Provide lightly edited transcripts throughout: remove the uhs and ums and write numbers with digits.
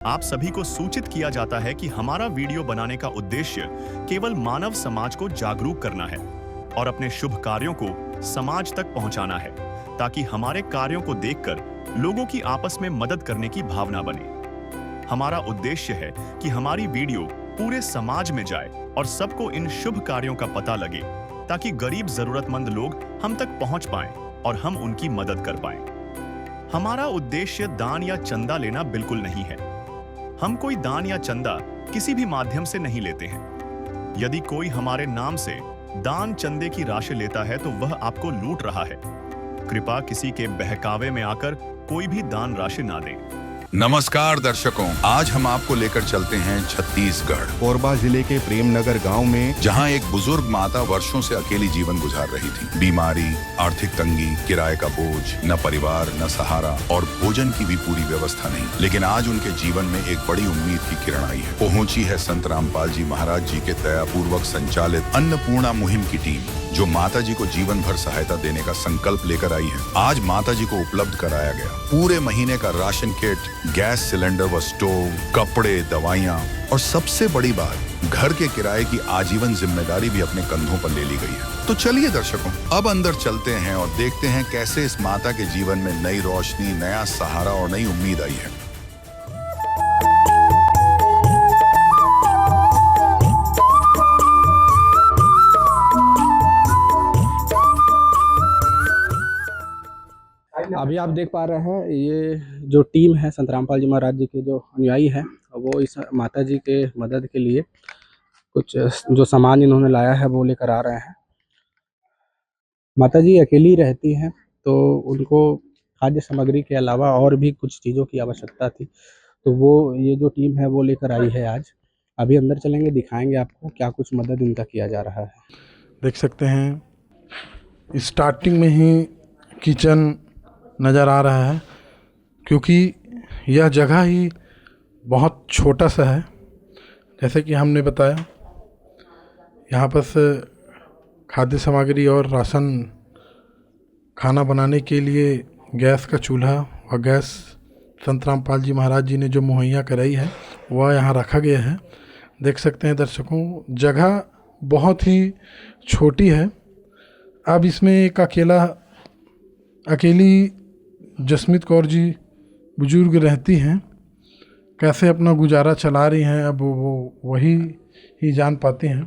आप सभी को सूचित किया जाता है कि हमारा वीडियो बनाने का उद्देश्य केवल मानव समाज को जागरूक करना है और अपने शुभ कार्यों को समाज तक पहुंचाना है, ताकि हमारे कार्यों को देखकर लोगों की आपस में मदद करने की भावना बने। हमारा उद्देश्य है कि हमारी वीडियो पूरे समाज में जाए और सबको इन शुभ कार्यों का पता लगे, ताकि गरीब जरूरतमंद लोग हम तक पहुंच पाएं और हम उनकी मदद कर पाएं। हमारा उद्देश्य दान या चंदा लेना बिल्कुल नहीं है। हम कोई दान या चंदा किसी भी माध्यम से नहीं लेते हैं। यदि कोई हमारे नाम से दान चंदे की राशि लेता है तो वह आपको लूट रहा है। कृपया किसी के बहकावे में आकर कोई भी दान राशि ना दें। नमस्कार दर्शकों, आज हम आपको लेकर चलते हैं छत्तीसगढ़ कोरबा जिले के प्रेमनगर गांव में, जहां एक बुजुर्ग माता वर्षों से अकेली जीवन गुजार रही थी। बीमारी, आर्थिक तंगी, किराए का बोझ, न परिवार, न सहारा और भोजन की भी पूरी व्यवस्था नहीं। लेकिन आज उनके जीवन में एक बड़ी उम्मीद की किरण आई है। पहुंची है संत रामपाल जी महाराज जी के दयापूर्वक संचालित अन्नपूर्णा मुहिम की टीम, जो माता जी को जीवन भर सहायता देने का संकल्प लेकर आई है। आज माता जी को उपलब्ध कराया गया पूरे महीने का राशन किट, गैस सिलेंडर व स्टोव, कपड़े, दवाइयाँ और सबसे बड़ी बात, घर के किराए की आजीवन जिम्मेदारी भी अपने कंधों पर ले ली गई है। तो चलिए दर्शकों, अब अंदर चलते हैं और देखते हैं कैसे इस माता के जीवन में नई रोशनी, नया सहारा और नई उम्मीद आई है। अभी आप देख पा रहे हैं, ये जो टीम है संत रामपाल जी महाराज जी के जो अनुयायी हैं, वो इस माता जी के मदद के लिए कुछ जो सामान इन्होंने लाया है वो लेकर आ रहे हैं। माता जी अकेली रहती हैं, तो उनको खाद्य सामग्री के अलावा और भी कुछ चीज़ों की आवश्यकता थी, तो वो ये जो टीम है वो लेकर आई है आज। अभी अंदर चलेंगे, दिखाएंगे आपको क्या कुछ मदद इनका किया जा रहा है। देख सकते हैं स्टार्टिंग में ही किचन नज़र आ रहा है, क्योंकि यह जगह ही बहुत छोटा सा है। जैसे कि हमने बताया, यहाँ पर खाद्य सामग्री और राशन, खाना बनाने के लिए गैस का चूल्हा और गैस संत रामपाल जी महाराज जी ने जो मुहैया कराई है वह यहाँ रखा गया है। देख सकते हैं दर्शकों, जगह बहुत ही छोटी है। अब इसमें एक अकेली जसमीत कौर जी बुजुर्ग रहती हैं, कैसे अपना गुजारा चला रही हैं, अब वो वही ही जान पाते हैं।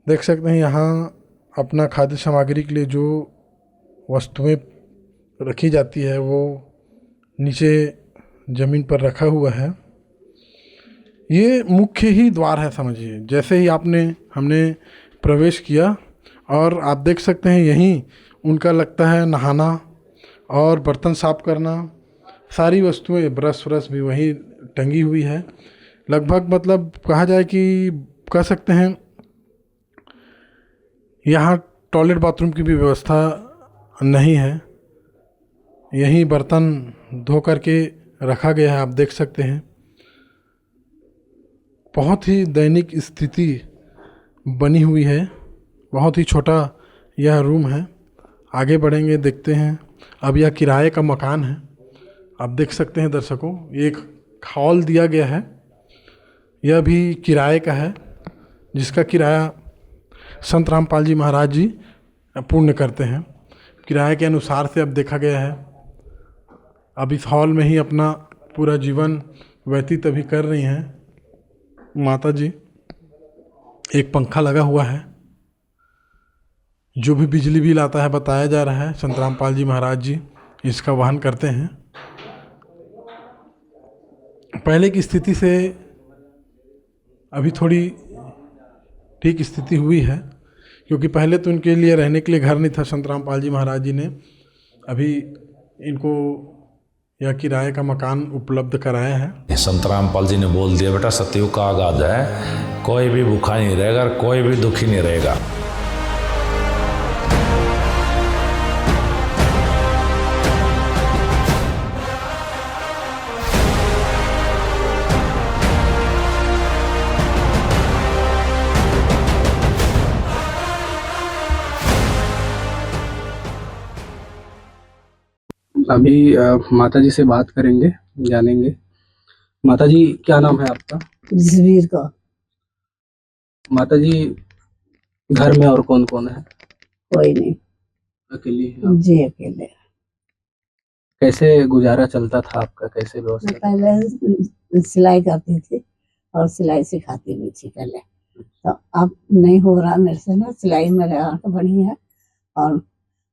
देख सकते हैं यहाँ अपना खाद्य सामग्री के लिए जो वस्तुएं रखी जाती है वो नीचे ज़मीन पर रखा हुआ है। ये मुख्य ही द्वार है समझिए। जैसे ही हमने प्रवेश किया और आप देख सकते हैं यहीं उनका लगता है नहाना और बर्तन साफ करना, सारी वस्तुएं, ब्रश भी वहीं टंगी हुई है। लगभग मतलब कहा जाए कि कह सकते हैं यहाँ टॉयलेट बाथरूम की भी व्यवस्था नहीं है। यहीं बर्तन धो करके रखा गया है। आप देख सकते हैं बहुत ही दैनिक स्थिति बनी हुई है। बहुत ही छोटा यह रूम है। आगे बढ़ेंगे, देखते हैं। अब यह किराए का मकान है। आप देख सकते हैं दर्शकों, एक हॉल दिया गया है, यह भी किराए का है, जिसका किराया संत रामपाल जी महाराज जी पूर्ण करते हैं। किराए के अनुसार से अब देखा गया है। अब इस हॉल में ही अपना पूरा जीवन व्यतीत अभी कर रही हैं माता जी। एक पंखा लगा हुआ है। जो भी बिजली बिल आता है, बताया जा रहा है संत रामपाल जी महाराज जी इसका वहन करते हैं। पहले की स्थिति से अभी थोड़ी ठीक स्थिति हुई है, क्योंकि पहले तो उनके लिए रहने के लिए घर नहीं था। संत रामपाल जी महाराज जी ने अभी इनको यह किराए का मकान उपलब्ध कराया है। संत रामपाल जी ने बोल दिया, बेटा सतयुग का आगाज है, कोई भी भूखा नहीं रहेगा, कोई भी दुखी नहीं रहेगा। अभी माता जी से बात करेंगे, जानेंगे माता जी क्या नाम है आपका? जसवीर को माता जी घर में और कौन कौन है? कोई नहीं, अकेली हैं आप? जी अकेले। कैसे गुजारा चलता था आपका, कैसे मैं व्यवस्था? पहले सिलाई करती थी और सिलाई सिखाती भी थी पहले, तो अब नहीं हो रहा मेरे से ना, सिलाई मेरे आंख बड़ी है और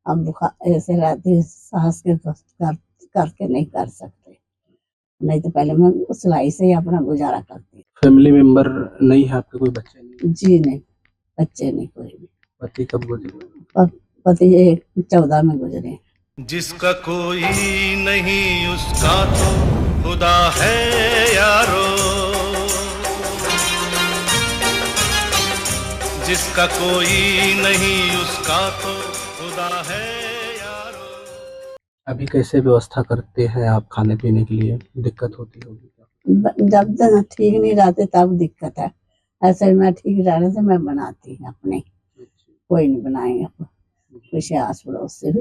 अब बुखार ऐसे रहती है, सांस के करके नहीं कर सकते, नहीं तो पहले मैं सिलाई से ही अपना गुजारा करती। फैमिली मेंबर नहीं है आपके, कोई बच्चे नहीं? जी नहीं, बच्चे नहीं कोई भी। पति कब गुजरे? पति 14 में गुजरे। जिसका कोई नहीं उसका तो खुदा है यारो, जिसका कोई नहीं उसका तो खुदा है यारो। अभी कैसे व्यवस्था करते हैं आप खाने पीने के लिए? दिक्कत होती होगी क्या? जब तक ठीक नहीं रहते तब दिक्कत है, ऐसे मैं ठीक रहने से मैं बनाती हूँ अपने, कोई नहीं बनाएंगे, कुछ आस पड़ोस से भी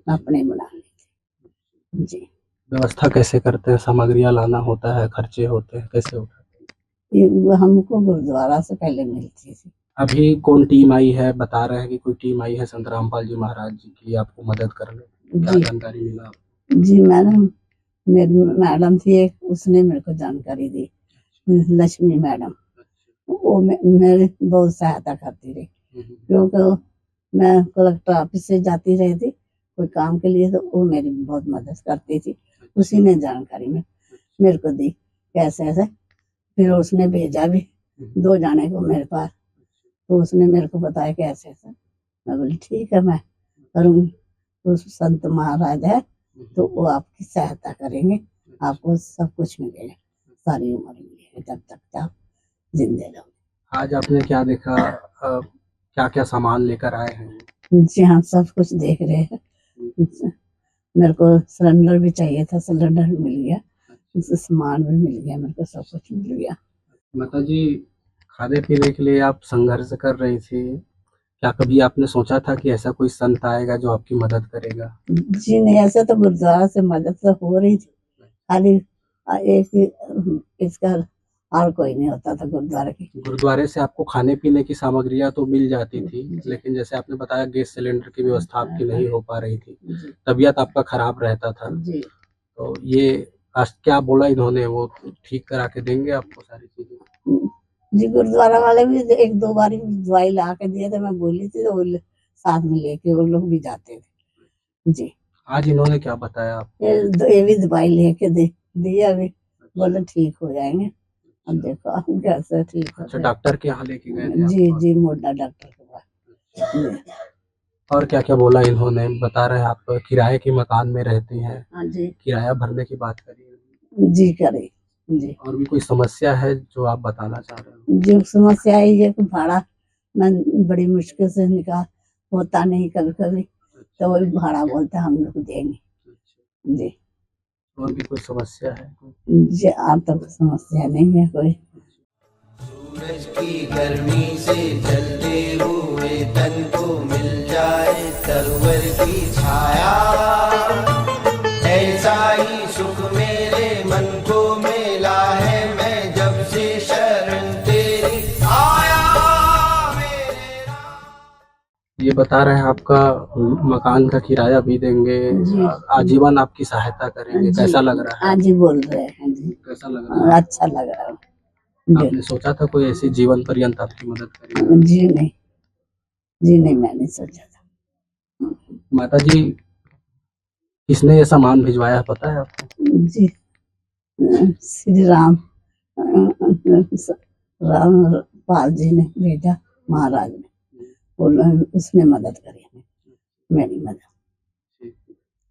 अपने बना लेते। जी व्यवस्था कैसे करते हैं? सामग्रियां लाना होता है, खर्चे होते हैं, कैसे उठाते हैं? ये हमको गुरुद्वारा से पहले मिलती थी। अभी कौन टीम आई है? बता रहे हैं कि कोई टीम आई है संत रामपाल जी महाराज जी की आपको मदद करने, क्या जी जानकारी मिला? जी मैडम, मेरी मैडम थी एक, उसने मेरे को जानकारी दी, लक्ष्मी मैडम, वो मेरी बहुत सहायता करती रही, क्योंकि मैं कलेक्टर ऑफिस से जाती रही थी कोई काम के लिए, तो वो मेरी बहुत मदद करती थी, उसी ने जानकारी में मेरे को दी कैसे ऐसे, फिर उसने भेजा भी 2 जाने को मेरे पास, तो उसने मेरे को बताया कि ऐसे ऐसे, मैं बोली ठीक है मैं करूँगी। उस संत महाराज है तो वो आपकी सहायता करेंगे, आपको सब कुछ मिलेगा, सारी उम्र मिलेगी जब तक आप जिंदे रहो। आज आपने क्या देखा? क्या क्या सामान लेकर आए हैं? जी हाँ, सब कुछ देख रहे हैं। मेरे को सिलेंडर भी चाहिए था, सिलेंडर भी मिल गया, सामान भी मिल गया, मेरे को सब कुछ मिल गया। माता जी खाने पीने के लिए आप संघर्ष कर रही थी, क्या कभी आपने सोचा था कि ऐसा कोई संत आएगा जो आपकी मदद करेगा? जी नहीं, ऐसा तो गुरुद्वारा से मदद तो हो रही थी, खाली एक ही इसका और कोई नहीं होता था गुरुद्वारा की। गुरुद्वारे से आपको खाने पीने की सामग्रियां तो मिल जाती थी, लेकिन जैसे आपने बताया गैस सिलेंडर की व्यवस्था आपकी नहीं हो पा रही थी, तबीयत आपका खराब रहता था, जी तो ये आज क्या बोला इन्होंने? वो ठीक करा के देंगे आपको सारी चीजें? जी, गुरुद्वारा वाले भी 1-2 बार दवाई ला के दिए थे, मैं बोली थी तो वो साथ में लेके वो लोग भी जाते थे। जी आज इन्होंने क्या बताया आपको? ये भी दवाई लेके दिया, अभी बोले ठीक हो जाएंगे, अब देखो अब कैसे ठीक हो अच्छा, जाए। डॉक्टर के यहाँ लेके गए थे जी आप? जी, मोटा डॉक्टर के पास। जी। और क्या क्या बोला इन्होंने? बता रहे हैं आप किराए के मकान में रहती हैं, हाँ जी किराया भरने की बात करी? जी करे जी। और भी कोई समस्या है जो आप बताना चाह रहे हो? जो समस्या है ये कि भाड़ा मैं बड़ी मुश्किल से निकाल, होता नहीं कभी कभी, तो वही भाड़ा बोलते हम लोग देंगे। जी और भी कोई समस्या है? जी, आप तक समस्या नहीं है कोई। सूरज की गर्मी से जलते हुए तन को मिल जाए तरवर की छाया, ऐसा ही सुख मेरे मन को मिला है, मैं जब से शरण तेरी आया मेरे राम। ये बता रहे हैं आपका मकान का किराया भी देंगे, जी। आजीवन आपकी सहायता करेंगे, जी। कैसा लग रहा है? आज ही बोल रहे हैं जी, कैसा लग रहा है? अच्छा लग रहा है आपने सोचा था कोई ऐसी जीवन पर्यंत आपकी मदद करेगा? जी नहीं, जी नहीं, मैंने सोचा था। माता जी किसने ये सामान भिजवाया पता है आपको? जी श्री रामपाल जी ने भेजा, महाराज ने, उसने मदद करी हमें, मेरी मदद।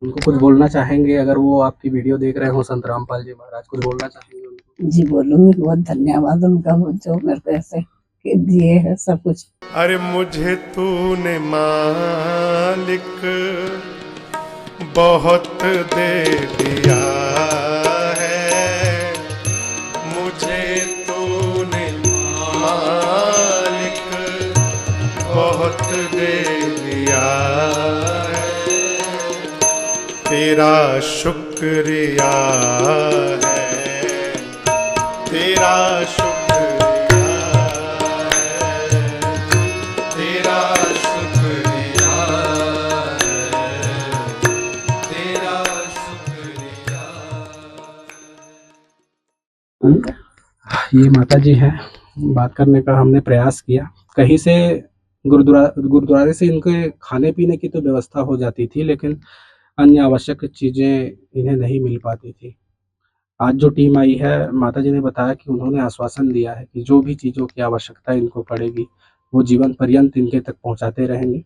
उनको कुछ बोलना चाहेंगे? अगर वो आपकी वीडियो देख रहे हो संत रामपाल जी महाराज, कुछ बोलना चाहेंगे उनको? जी बोलूंगी, बहुत धन्यवाद उनका, वो जो मेरे को ऐसे दिए है सब कुछ। अरे मुझे तूने मालिक बहुत दे दिया है, मुझे तूने मालिक बहुत दे दिया है, तेरा शुक्रिया है, तेरा शुक्रिया है, तेरा शुक्रिया है, तेरा शुक्रिया। ये माता जी हैं, बात करने का हमने प्रयास किया। कहीं से गुरुद्वारे से इनके खाने पीने की तो व्यवस्था हो जाती थी, लेकिन अन्य आवश्यक चीज़ें इन्हें नहीं मिल पाती थी। आज जो टीम आई है, माता जी ने बताया कि उन्होंने आश्वासन दिया है कि जो भी चीज़ों की आवश्यकता इनको पड़ेगी, वो जीवन पर्यंत इनके तक पहुँचाते रहेंगे।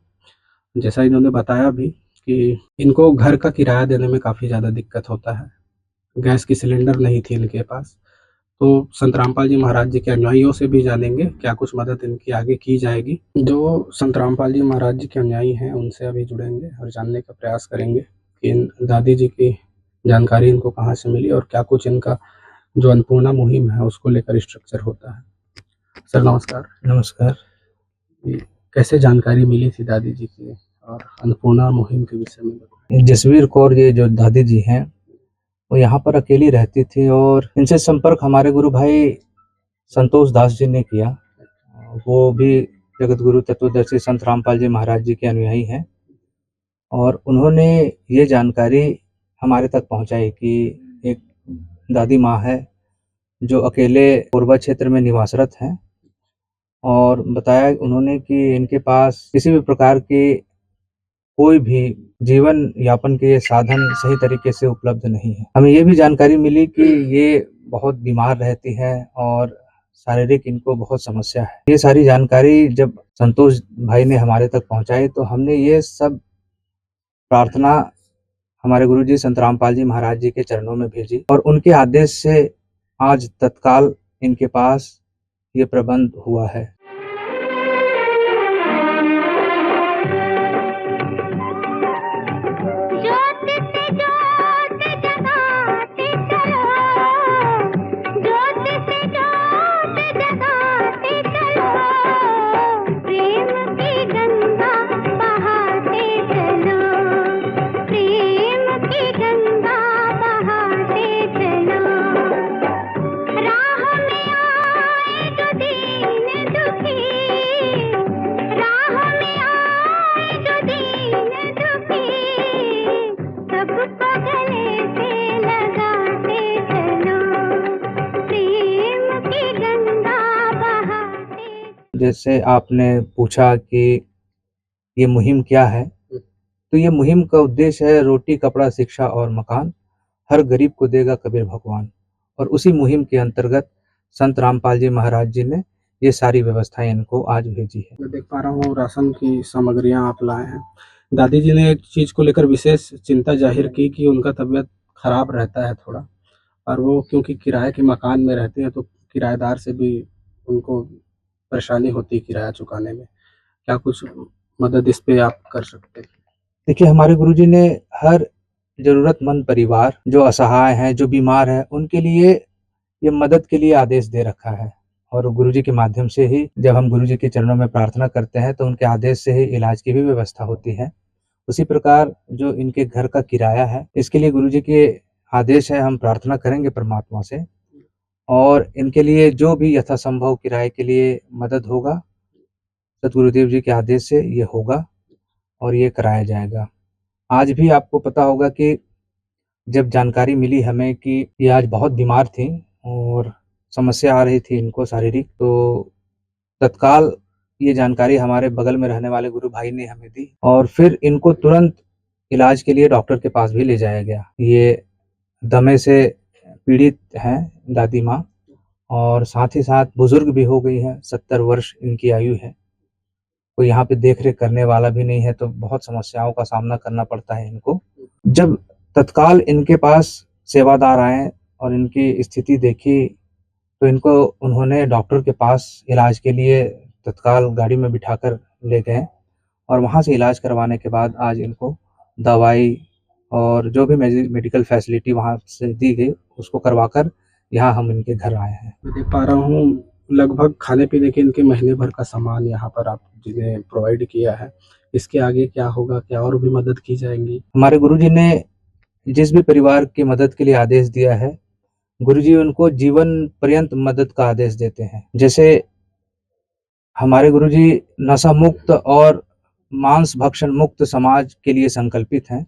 जैसा इन्होंने बताया भी कि इनको घर का किराया देने में काफ़ी ज़्यादा दिक्कत होता है। गैस की सिलेंडर नहीं थी इनके पास। तो संत रामपाल जी महाराज जी के अनुयायियों से भी जानेंगे क्या कुछ मदद इनकी आगे की जाएगी। जो संत रामपाल जी महाराज जी के अनुयायी हैं, उनसे अभी जुड़ेंगे और जानने का प्रयास करेंगे कि इन दादी जी की जानकारी इनको कहाँ से मिली और क्या कुछ इनका जो अन्नपूर्णा मुहिम है उसको लेकर स्ट्रक्चर होता है। सर नमस्कार। नमस्कार। ये कैसे जानकारी मिली थी दादी जी की और अन्नपूर्णा मुहिम के विषय में बताएं। जसवीर कौर ये जो दादी जी हैं वो यहाँ पर अकेली रहती थी और इनसे संपर्क हमारे गुरु भाई संतोष दास जी ने किया। वो भी जगत गुरु तत्वदर्शी संत रामपाल जी महाराज जी के अनुयायी हैं और उन्होंने ये जानकारी हमारे तक पहुंचाई कि एक दादी माँ है जो अकेले कोरबा क्षेत्र में निवासरत हैं और बताया उन्होंने कि इनके पास किसी भी प्रकार की कोई भी जीवन यापन के साधन सही तरीके से उपलब्ध नहीं है। हमें ये भी जानकारी मिली कि ये बहुत बीमार रहती है और शारीरिक इनको बहुत समस्या है। ये सारी जानकारी जब संतोष भाई ने हमारे तक पहुंचाई तो हमने ये सब प्रार्थना हमारे गुरुजी संत रामपाल जी महाराज जी के चरणों में भेजी और उनके आदेश से आज तत्काल इनके पास ये प्रबंध हुआ है। जैसे आपने पूछा कि ये मुहिम क्या है, तो ये मुहिम का उद्देश्य है रोटी कपड़ा शिक्षा और मकान हर गरीब को देगा कबीर भगवान। और उसी मुहिम के अंतर्गत संत रामपाल जी महाराज जी ने ये सारी व्यवस्थाएं इनको आज भेजी है। मैं देख पा रहा हूँ राशन की सामग्रियां आप लाए हैं। दादी जी ने एक चीज़ को लेकर विशेष चिंता जाहिर की कि उनका तबीयत खराब रहता है थोड़ा, और वो क्योंकि किराए के मकान में रहते हैं तो किराएदार से भी उनको परेशानी होती है किराया चुकाने में। क्या कुछ मदद इस पे आप कर सकते हैं? देखिए, हमारे गुरुजी ने हर जरूरतमंद परिवार जो असहाय हैं, जो बीमार हैं, उनके लिए ये मदद के लिए आदेश दे रखा है और गुरुजी के माध्यम से ही जब हम गुरुजी के चरणों में प्रार्थना करते हैं तो उनके आदेश से ही इलाज की भी व्यवस्था होती है। उसी प्रकार जो इनके घर का किराया है, इसके लिए गुरुजी के आदेश है, हम प्रार्थना करेंगे परमात्मा से और इनके लिए जो भी यथासंभव किराए के लिए मदद होगा, सतगुरुदेव जी के आदेश से ये होगा और ये कराया जाएगा। आज भी आपको पता होगा कि जब जानकारी मिली हमें कि ये आज बहुत बीमार थी और समस्या आ रही थी इनको शारीरिक, तो तत्काल ये जानकारी हमारे बगल में रहने वाले गुरु भाई ने हमें दी और फिर इनको तुरंत इलाज के लिए डॉक्टर के पास भी ले जाया गया। ये दमे से पीड़ित हैं दादी माँ और साथ ही साथ बुजुर्ग भी हो गई हैं, 70 वर्ष इनकी आयु है। कोई यहाँ पे देख रेख करने वाला भी नहीं है तो बहुत समस्याओं का सामना करना पड़ता है इनको। जब तत्काल इनके पास सेवादार आए और इनकी स्थिति देखी तो इनको उन्होंने डॉक्टर के पास इलाज के लिए तत्काल गाड़ी में बिठाकर ले गए और वहाँ से इलाज करवाने के बाद आज इनको दवाई और जो भी मेडिकल फैसिलिटी वहाँ से दी गई उसको करवाकर यहाँ हम इनके घर आए हैं। मैं देख पा रहा हूँ लगभग खाने पीने के इनके महीने भर का सामान यहाँ पर आप जिन्हें प्रोवाइड किया है। इसके आगे क्या होगा, क्या और भी मदद की जाएंगी? हमारे गुरुजी ने जिस भी परिवार की मदद के लिए आदेश दिया है, गुरुजी उनको जीवन पर्यंत मदद का आदेश देते हैं। जैसे हमारे गुरुजी नशा मुक्त और मांस भक्षण मुक्त समाज के लिए संकल्पित हैं।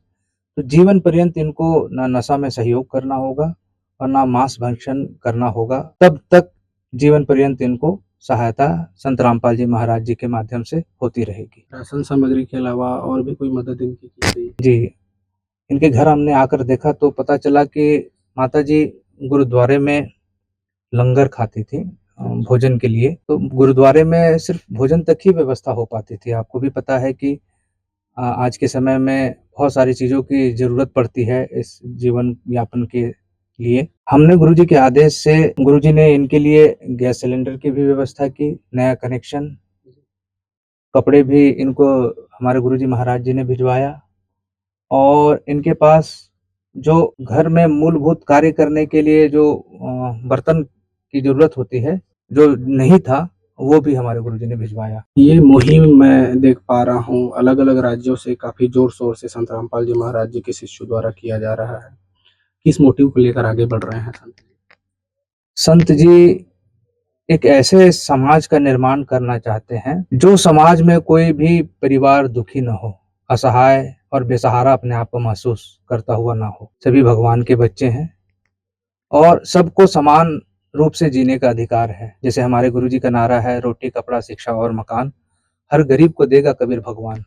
तो जीवन पर्यंत इनको ना नशा में सहयोग करना होगा और ना मांस भक्षण करना होगा। तब तक जीवन पर्यंत इनको सहायता संत रामपाल जी महाराज जी के माध्यम से होती रहेगी। राशन सामग्री के अलावा और भी कोई मदद इनकी की गई? जी, इनके घर हमने आकर देखा तो पता चला कि माता जी गुरुद्वारे में लंगर खाती थी भोजन के लिए। तो गुरुद्वारे में सिर्फ भोजन तक ही व्यवस्था हो पाती थी। आपको भी पता है कि आज के समय में बहुत सारी चीज़ों की ज़रूरत पड़ती है इस जीवन यापन के लिए। हमने गुरुजी के आदेश से गुरुजी ने इनके लिए गैस सिलेंडर की भी व्यवस्था की, नया कनेक्शन, कपड़े भी इनको हमारे गुरुजी महाराज जी ने भिजवाया और इनके पास जो घर में मूलभूत कार्य करने के लिए जो बर्तन की ज़रूरत होती है, जो नहीं था, वो भी हमारे गुरुजी ने भिजवाया। ये मुहिम मैं देख पा रहा हूँ अलग-अलग राज्यों से काफ़ी ज़ोर-शोर से संत रामपाल जी महाराज जी के शिष्यों द्वारा किया जा रहा है। किस मोटिव को लेकर आगे बढ़ रहे हैं संत जी? संत जी एक ऐसे समाज का निर्माण करना चाहते हैं, जो समाज में कोई भी परिवार दुखी न हो, असहाय और बेसहारा अपने आप को महसूस करता हुआ ना हो। सभी भगवान के बच्चे हैं और सबको समान रूप से जीने का अधिकार है। जैसे हमारे गुरुजी का नारा है, रोटी, कपड़ा, शिक्षा और मकान, हर गरीब को देगा कबीर भगवान।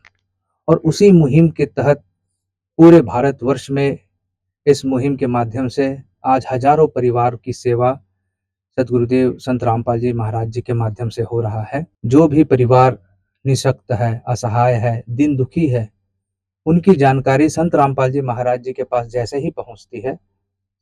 और उसी मुहिम के तहत पूरे भारतवर्ष में इस मुहिम के माध्यम से आज हजारों परिवार की सेवा सद्गुरुदेव संत रामपाल जी महाराज जी के माध्यम से हो रहा है। जो भी परिवार निःशक्त है, असहाय है, दिन दुखी है, उनकी जानकारी संत रामपाल जी महाराज जी के पास जैसे ही पहुंचती है,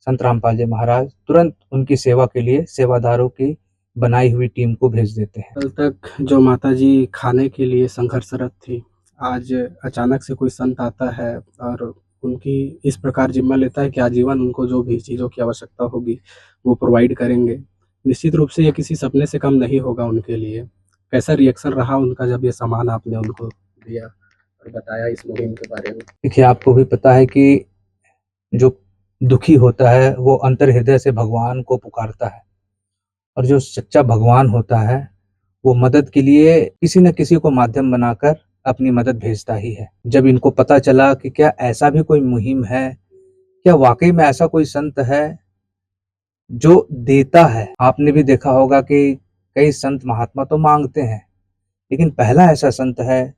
संत रामपाल जी महाराज तुरंत उनकी सेवा के लिए सेवादारों की बनाई हुई टीम को भेज देते हैं। कल तक जो माता जी खाने के लिए संघर्षरत थी, आज अचानक से कोई संत आता है और उनकी इस प्रकार जिम्मा लेता है कि आजीवन उनको जो भी चीज़ों की आवश्यकता होगी वो प्रोवाइड करेंगे। निश्चित रूप से ये किसी सपने से कम नहीं होगा उनके लिए। कैसा रिएक्शन रहा उनका जब ये सामान आपने उनको दिया और बताया इस मुहिम के बारे में? देखिए, आपको भी पता है कि जो दुखी होता है वो अंतर हृदय से भगवान को पुकारता है और जो सच्चा भगवान होता है वो मदद के लिए किसी न किसी को माध्यम बनाकर अपनी मदद भेजता ही है। जब इनको पता चला कि क्या ऐसा भी कोई मुहिम है, क्या वाकई में ऐसा कोई संत है जो देता है। आपने भी देखा होगा कि कई संत महात्मा तो मांगते हैं, लेकिन पहला ऐसा संत है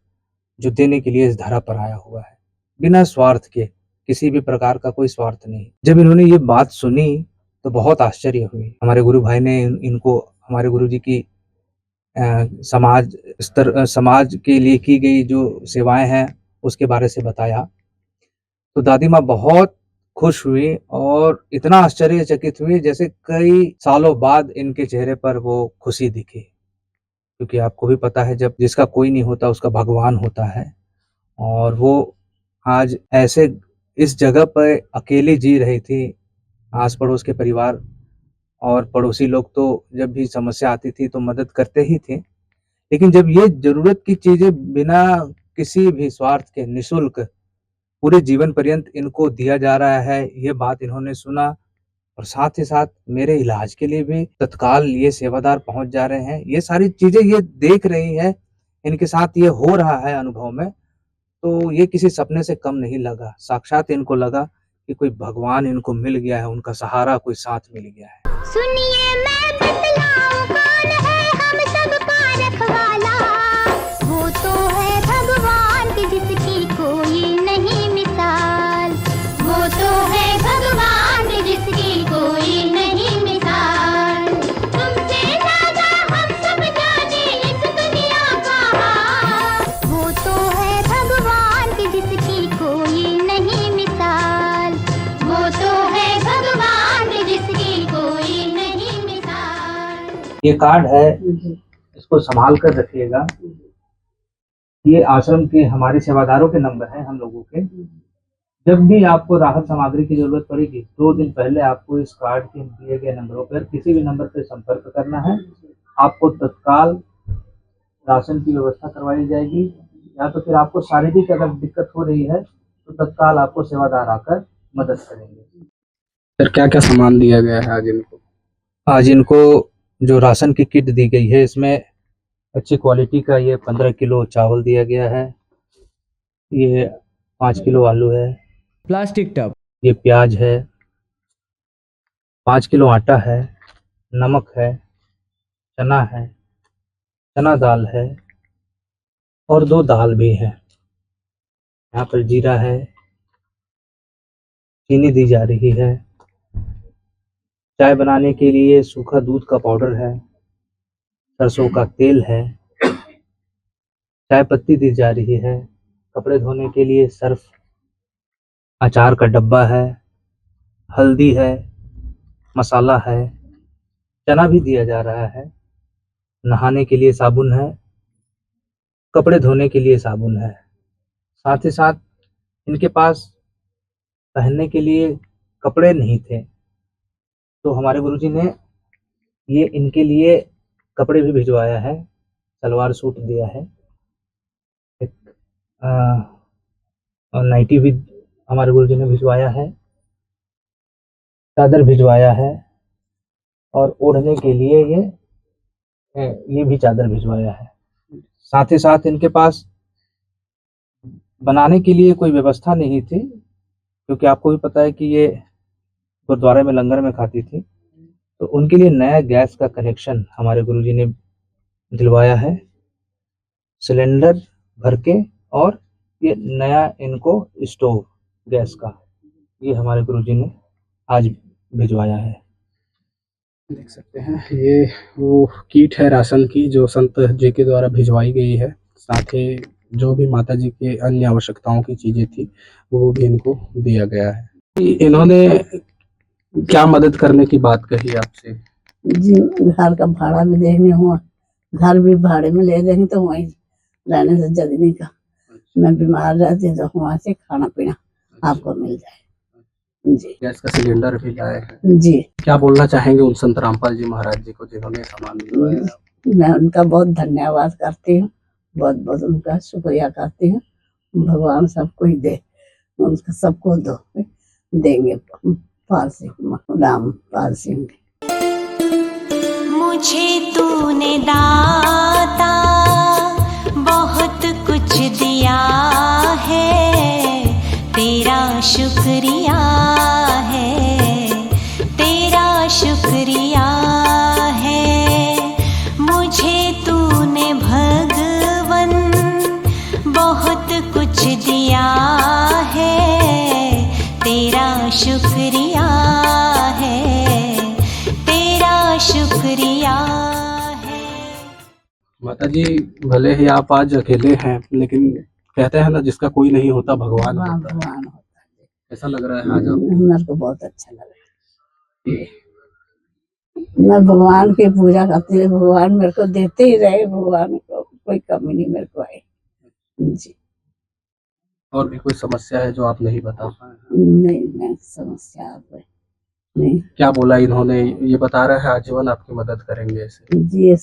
जो देने के लिए इस धरा पर आया हुआ है, बिना स्वार्थ के, किसी भी प्रकार का कोई स्वार्थ नहीं। जब इन्होंने ये बात सुनी तो बहुत आश्चर्य हुई। हमारे गुरु भाई ने इनको हमारे गुरुजी की समाज के लिए की गई जो सेवाएं हैं उसके बारे से बताया तो दादी माँ बहुत खुश हुई और इतना आश्चर्यचकित हुई जैसे कई सालों बाद इनके चेहरे पर वो खुशी दिखी। क्योंकि आपको भी पता है जब जिसका कोई नहीं होता उसका भगवान होता है और वो आज ऐसे इस जगह पर अकेली जी रही थी। आस पड़ोस के परिवार और पड़ोसी लोग तो जब भी समस्या आती थी तो मदद करते ही थे, लेकिन जब ये जरूरत की चीजें बिना किसी भी स्वार्थ के निःशुल्क पूरे जीवन पर्यंत इनको दिया जा रहा है, ये बात इन्होंने सुना और साथ ही साथ मेरे इलाज के लिए भी तत्काल ये सेवादार पहुंच जा रहे हैं। ये सारी चीजें ये देख रही है, इनके साथ ये हो रहा है अनुभव में, तो ये किसी सपने से कम नहीं लगा। साक्षात इनको लगा कि कोई भगवान इनको मिल गया है, उनका सहारा कोई साथ मिल गया है। सुनिए मैं बतलाऊं कौन है हम सबका रखवाला, वो तो है भगवान की जिसकी कोई नहीं मिसाल, वो तो है भगवान की जिसकी कोई नहीं मिसाल। तुमसे ज्यादा हम सब जाने इस दुनिया का हाल, वो तो है भगवान की जिसकी कोई नहीं मिसाल, वो तो है भगवान की जिसकी कोई नहीं मिसाल। ये कार्ड है, इसको संभाल कर रखिएगा। ये आश्रम के हमारे सेवादारों के नंबर हैं हम लोगों के। जब भी आपको राहत सामग्री की जरूरत पड़ेगी 2 दिन पहले आपको इस कार्ड के दिए गए नंबरों पर किसी भी नंबर पर संपर्क करना है। आपको तत्काल राशन की व्यवस्था करवाई जाएगी, या तो फिर आपको शारीरिक अगर दिक्कत हो रही है तो तत्काल आपको सेवादार आकर मदद करेंगे। सर क्या क्या सामान दिया गया है आज इनको? आज इनको जो राशन की किट दी गई है, इसमें अच्छी क्वालिटी का ये 15 किलो चावल दिया गया है, ये 5 किलो आलू है, प्लास्टिक टब, ये प्याज है, 5 किलो आटा है, नमक है, चना है, चना दाल है और 2 दाल भी है। यहाँ पर जीरा है, चीनी दी जा रही है, चाय बनाने के लिए सूखा दूध का पाउडर है, सरसों का तेल है, चाय पत्ती दी जा रही है, कपड़े धोने के लिए सर्फ, अचार का डब्बा है, हल्दी है, मसाला है, चना भी दिया जा रहा है, नहाने के लिए साबुन है, कपड़े धोने के लिए साबुन है। साथ ही साथ इनके पास पहनने के लिए कपड़े नहीं थे, तो हमारे गुरुजी ने ये इनके लिए कपड़े भी भिजवाया है, सलवार सूट दिया है, एक नाइटी भी हमारे गुरुजी ने भिजवाया है, चादर भिजवाया है और ओढ़ने के लिए ये भी चादर भिजवाया है। साथ ही साथ इनके पास बनाने के लिए कोई व्यवस्था नहीं थी, क्योंकि आपको भी पता है कि ये गुरुद्वारे में लंगर में खाती थी, तो उनके लिए नया गैस का कनेक्शन हमारे गुरुजी ने दिलवाया है, सिलेंडर भर के, और ये नया इनको स्टोव गैस का ये हमारे गुरुजी ने आज भिजवाया है। देख सकते हैं ये वो किट है राशन की जो संत जी के द्वारा भिजवाई गई है। साथ ही जो भी माता जी के अन्य आवश्यकताओं की चीजें थी वो भी इनको दिया गया है। इन्होंने क्या मदद करने की बात कही आपसे? जी घर का भाड़ा भी देंगे, हुआ घर भी भाड़े में ले देंगे, तो वहीं रहने से जल्दी का मैं बीमार रहती तो वहाँ से खाना पीना आपको मिल जाए। जी गैस का सिलेंडर भी लाए हैं। जी क्या बोलना चाहेंगे उन संत रामपाल जी महाराज जी को जिन्होंने सामान दिलवाया? मैं उनका बहुत धन्यवाद करती हूँ, बहुत बहुत उनका शुक्रिया करती हूँ। भगवान सबको ही दे, उनका सबको दो देंगे। पाल सिंह, राम पाल सिंह। मुझे तूने दाता बहुत कुछ दिया है, तेरा शुक्रिया है, तेरा शुक्रिया है। मुझे तूने भगवन बहुत कुछ दिया है, तेरा शुक्रिया है, तेरा शुक्रिया है। माता जी भले ही आप आज अकेले हैं, लेकिन कहते हैं ना जिसका कोई नहीं होता भगवान होता है। भगवान होता है। ऐसा लग रहा है आज आपको? मेरे को बहुत अच्छा लगा। मैं भगवान की पूजा करती रही, भगवान मेरे को देते ही रहे, भगवान को कोई कमी नहीं मेरे को आई। जी और भी कोई समस्या है जो आप नहीं बता पाए? नहीं समस्या कोई नहीं। क्या बोला इन्होंने? ये बता रहे हैं आजीवन आपकी मदद करेंगे ऐसे? जी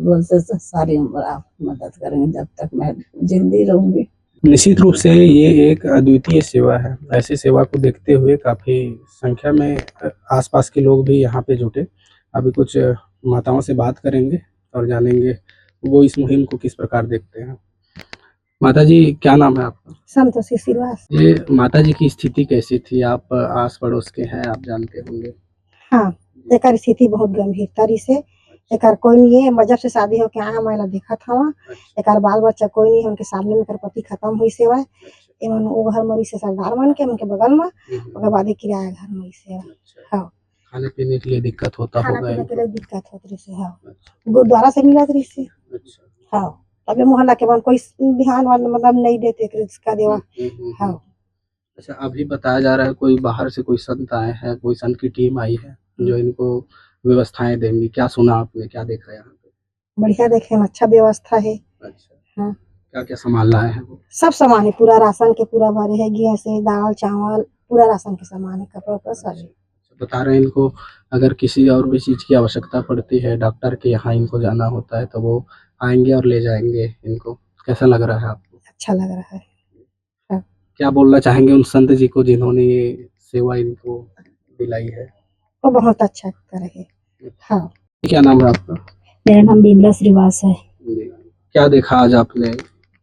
बोलते तो सारी उम्र आपकी मदद करेंगे जब तक मैं जिंदी रहूंगी। निश्चित रूप से ये एक अद्वितीय सेवा है। ऐसी सेवा को देखते हुए काफी संख्या में आसपास के लोग भी यहाँ पे जुटे। अभी कुछ माताओं से बात करेंगे और जानेंगे वो इस मुहिम को किस प्रकार देखते हैं। माता जी क्या नाम है आपका? संतोषी श्रीवास। ये माता जी की स्थिति कैसी थी? आप आस पड़ोस के हैं, आप जानते होंगे। हाँ, एक स्थिति बहुत गंभीर तरी से, एक कोई नहीं है। जब से शादी होके आया मैं देखा था वहाँ, एक बाल बच्चा कोई नहीं है, उनके सामने में पति खत्म हुई सेवा, एवं वो घर मरी से सरदार बन के उनके बगल में, उसके बाद किराया घर मरी सेवा। हाँ, खाने पीने के लिए दिक्कत होता होगा? खाना पीने के लिए दिक्कत होती रही से। हाँ, गुरुद्वारा से मिला रही से। हाँ, अभी मोहल्ला के मन कोई ध्यान वाला मतलब नहीं देते इसका देवा। हाँ। अच्छा, अभी बताया जा रहा है कोई बाहर से कोई संत आए हैं, कोई संत की टीम आई है जो इनको व्यवस्थाएं देंगी। क्या सुना आपने, क्या देखा यहाँ पे? बढ़िया देखे, अच्छा व्यवस्था है। अच्छा, हाँ, क्या क्या सामान लाए हैं वो? सब सामान है, पूरा राशन के पूरा भरे है, गेहूं से दाल चावल पूरा राशन के सामान है, कपड़ा उपड़ा सब है। बता रहे हैं इनको अगर किसी और भी चीज की आवश्यकता पड़ती है, डॉक्टर के यहाँ इनको जाना होता है, तो वो आएंगे और ले जाएंगे इनको। कैसा लग रहा है आपको? अच्छा लग रहा है। क्या बोलना चाहेंगे उन संत जी को जिन्होंने ये सेवा इनको दिलाई है? वो बहुत अच्छा करे है। हाँ। क्या नाम है आपका? मेरा नाम बिमला श्रीवास है। क्या देखा आज आपने?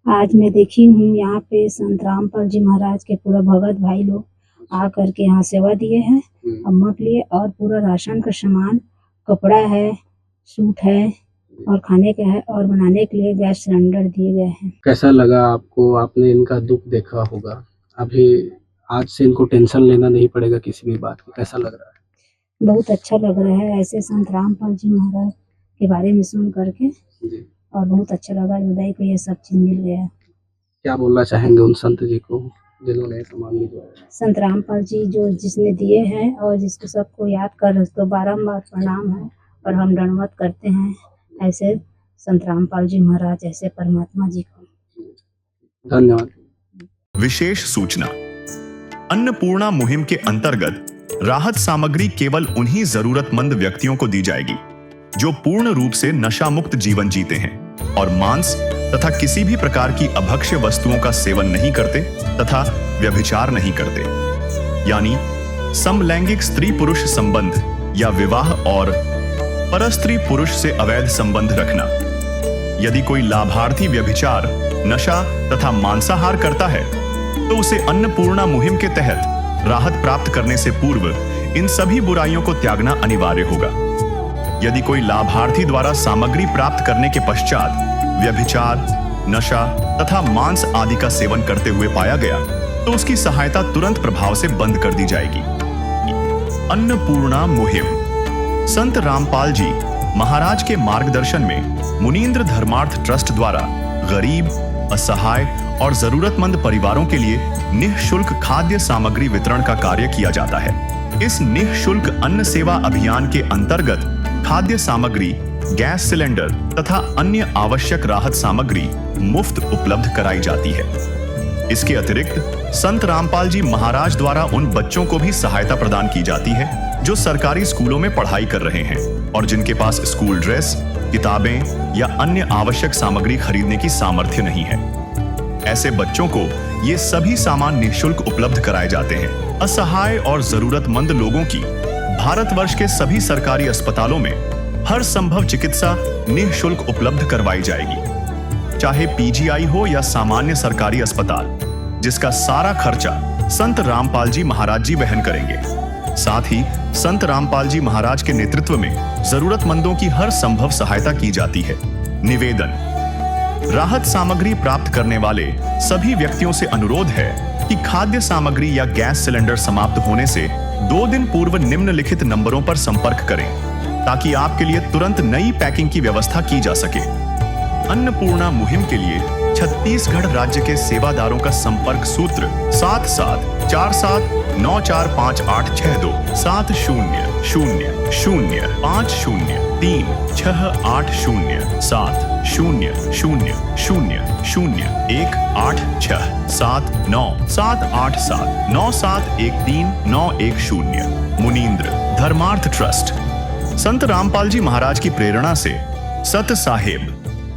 आज मैं देखी हूँ यहाँ पे संत रामपाल जी महाराज के पूरा भगत भाई लोग आ करके यहाँ सेवा दिए हैं अम्मा के लिए, और पूरा राशन का सामान, कपड़ा है, सूट है और खाने का है, और बनाने के लिए गैस सिलेंडर दिए गए हैं। कैसा लगा आपको? आपने इनका दुख देखा होगा, अभी आज से इनको टेंशन लेना नहीं पड़ेगा किसी भी बात की। कैसा लग रहा है? बहुत अच्छा लग रहा है ऐसे संत रामपाल जी महाराज के बारे में सुन करके, और बहुत अच्छा लगा हृदय को ये सब चीज मिल गया। क्या बोलना चाहेंगे उन संत जी को जिन्होंने सामान भिजवाया? संत रामपाल जी जो जिसने दिए हैं और जिसको सबको याद कर तो बारंबार प्रणाम है, और हम दंडवत करते हैं ऐसे संत रामपाल जी महाराज, ऐसे परमात्मा जी को। धन्यवाद। विशेष सूचना। अन्नपूर्णा मुहिम के अंतर्गत राहत सामग्री केवल उन्हीं जरूरतमंद व्यक्तियों को दी जाएगी जो पूर्ण रूप से नशा मुक्त जीवन जीते हैं और मांस तथा किसी भी प्रकार की अभक्ष्य वस्तुओं का सेवन नहीं करते तथा व्यभिचार नहीं करते, यानी समलैंगिक स्त्री पुरुष संबंध या विवाह और परस्त्री पुरुष से अवैध संबंध रखना। यदि कोई लाभार्थी व्यभिचार, नशा तथा मांसाहार करता है तो उसे अन्नपूर्णा मुहिम के तहत राहत प्राप्त करने से पूर्व इन सभी बुराइयों को त्यागना अनिवार्य होगा। यदि कोई लाभार्थी द्वारा सामग्री प्राप्त करने के पश्चात व्यभिचार, नशा तथा मांस आदि का सेवन करते हुए पाया गया तो उसकी सहायता तुरंत प्रभाव से बंद कर दी जाएगी। अन्नपूर्णा मुहिम। संत रामपाल जी महाराज के मार्गदर्शन में मुनींद्र धर्मार्थ ट्रस्ट द्वारा गरीब, असहाय और जरूरतमंद परिवारों के लिए निःशुल्क खाद्य सामग्री वितरण का कार्य किया जाता है। इस निःशुल्क अन्न सेवा अभियान के अंतर्गत खाद्य सामग्री, गैस सिलेंडर तथा अन्य आवश्यक राहत सामग्री मुफ्त उपलब्ध कराई जाती है। इसके अतिरिक्त संत रामपाल जी महाराज द्वारा उन बच्चों को भी सहायता प्रदान की जाती है जो सरकारी स्कूलों में पढ़ाई कर रहे हैं और जिनके पास स्कूल ड्रेस, किताबें या अन्य आवश्यक सामग्री खरीदने की सामर्थ्य नहीं है। ऐसे बच्चों को ये सभी सामान निःशुल्क उपलब्ध कराए जाते हैं। असहाय और जरूरतमंद लोगों की भारतवर्ष के सभी सरकारी अस्पतालों में हर संभव चिकित्सा निःशुल्क उपलब्ध करवाई जाएगी, चाहे पीजीआई हो या सामान्य सरकारी अस्पताल, जिसका सारा खर्चा संत रामपाल जी महाराज जी वहन करेंगे। साथ ही संत रामपाल जी महाराज के नेतृत्व में जरूरतमंदों की हर संभव सहायता की जाती है। निवेदन। राहत सामग्री प्राप्त करने वाले सभी व्यक्तियों से अनुरोध है कि खाद्य सामग्री या गैस सिलेंडर समाप्त होने से 2 दिन पूर्व निम्नलिखित नंबरों पर संपर्क करें ताकि आपके लिए तुरंत नई पैकिंग की व्यवस्था की जा सके। अन्नपूर्णा मुहिम के लिए छत्तीसगढ़ राज्य के सेवादारों का संपर्क सूत्र 7747945862 7000500187 मुनींद्र धर्मार्थ ट्रस्ट। संत रामपाल जी महाराज की प्रेरणा से सत साहेब